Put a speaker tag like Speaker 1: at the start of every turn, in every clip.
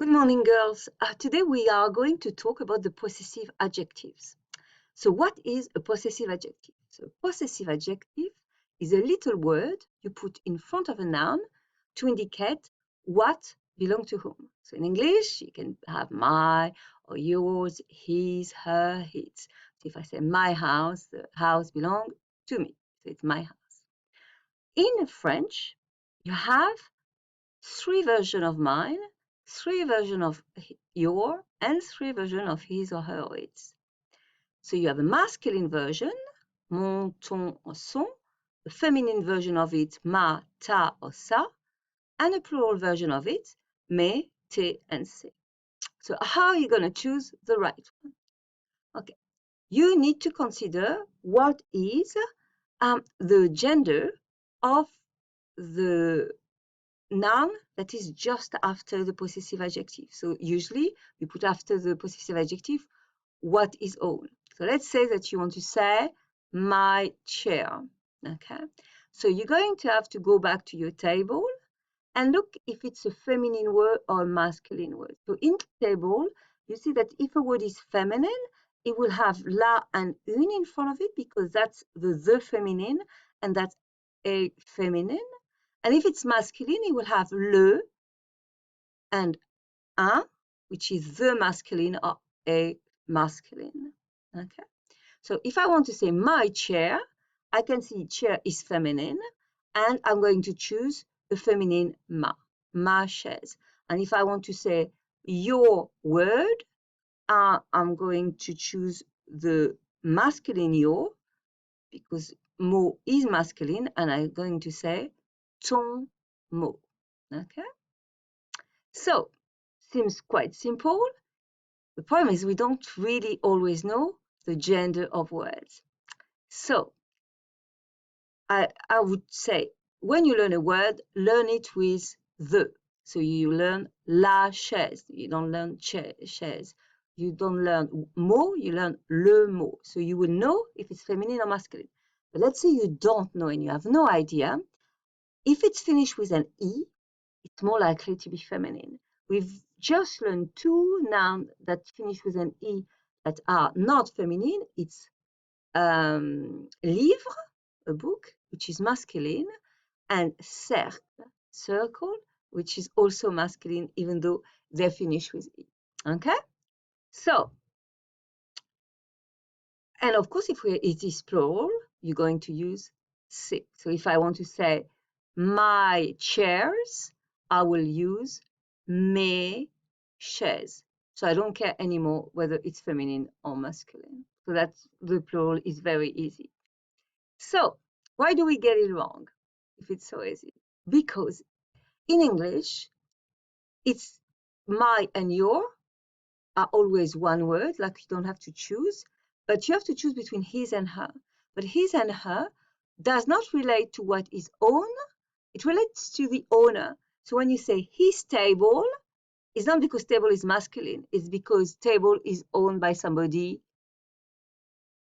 Speaker 1: Good morning, girls. Today we are going to talk about the possessive adjectives. So what is a possessive adjective? So possessive adjective is a little word you put in front of a noun to indicate what belongs to whom. So in English, you can have my or yours, his, her, its. So if I say my house, the house belongs to me. So it's my house. In French, you have three versions of mine, three versions of your, and three versions of his or her or its. So you have a masculine version, mon, ton, or son, a feminine version of it, ma, ta, or sa, and a plural version of it, me, te, and se. So how are you going to choose the right one? Okay, you need to consider what is the gender of the noun that is just after the possessive adjective. So usually we put after the possessive adjective what is own. So let's say that you want to say my chair. Okay. So you're going to have to go back to your table and look if it's a feminine word or a masculine word. So in the table, you see that if a word is feminine, it will have la and une in front of it because that's the feminine and that's a feminine. And if it's masculine, it will have le and un, which is the masculine or a masculine. Okay. So if I want to say my chair, I can see chair is feminine, and I'm going to choose the feminine ma chaise. And if I want to say your word, I'm going to choose the masculine your, because mot is masculine, and I'm going to say ton mot. Okay. So, seems quite simple. The problem is we don't really always know the gender of words. So, I would say when you learn a word, learn it with the. So you learn la chaise. You don't learn chaise. You don't learn mot, you learn le mot. So you will know if it's feminine or masculine. But let's say you don't know and you have no idea. If it's finished with an E, it's more likely to be feminine. We've just learned two nouns that finish with an E that are not feminine. It's livre, a book, which is masculine, and cercle, circle, which is also masculine, even though they finish with E. Okay? So, and of course, if it is plural, you're going to use se. So if I want to say my chairs, I will use mes chaises. So I don't care anymore whether it's feminine or masculine. So that's the plural is very easy. So why do we get it wrong if it's so easy? Because in English, it's my and your are always one word, like you don't have to choose, but you have to choose between his and her. But his and her does not relate to what is own, it relates to the owner. So when you say his table, it's not because table is masculine, it's because table is owned by somebody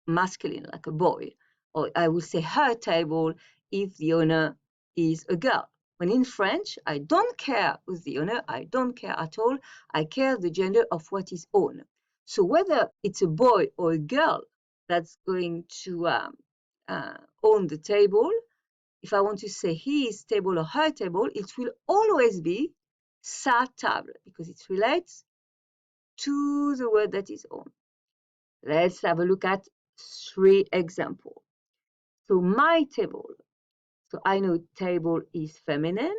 Speaker 1: masculine, like a boy. Or I will say her table if the owner is a girl. When in French, I don't care who's the owner, I don't care at all. I care the gender of what is owned. So whether it's a boy or a girl that's going to own the table, if I want to say his table or her table, it will always be sa table because it relates to the word that is owned. Let's have a look at three examples. So my table. So I know table is feminine.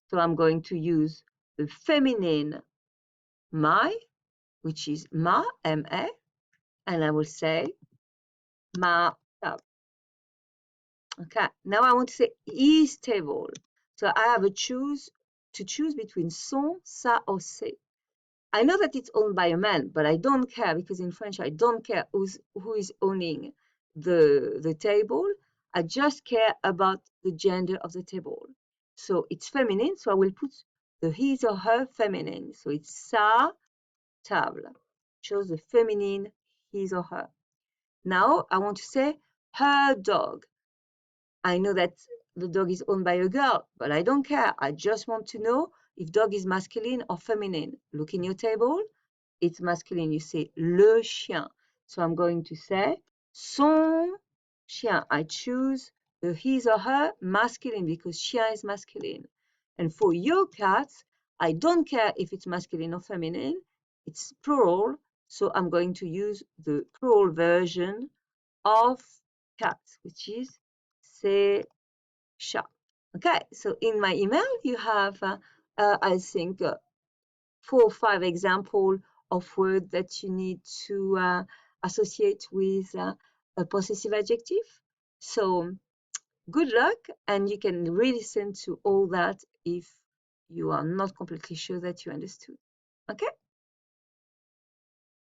Speaker 1: So I'm going to use the feminine my, which is ma, M-A, and I will say ma table. Okay, now I want to say his table. So I have to choose between son, sa, or se. I know that it's owned by a man, but I don't care because in French I don't care who is owning the table. I just care about the gender of the table. So it's feminine, so I will put the his or her feminine. So it's sa table. Shows the feminine his or her. Now I want to say her dog. I know that the dog is owned by a girl, but I don't care. I just want to know if dog is masculine or feminine. Look in your table. It's masculine. You say le chien. So I'm going to say son chien. I choose the his or her masculine because chien is masculine. And for your cats, I don't care if it's masculine or feminine. It's plural. So I'm going to use the plural version of cats, which is ses chats. Okay, so in my email, you have, I think, 4 or 5 examples of words that you need to associate with a possessive adjective. So good luck, and you can re-listen to all that if you are not completely sure that you understood. Okay?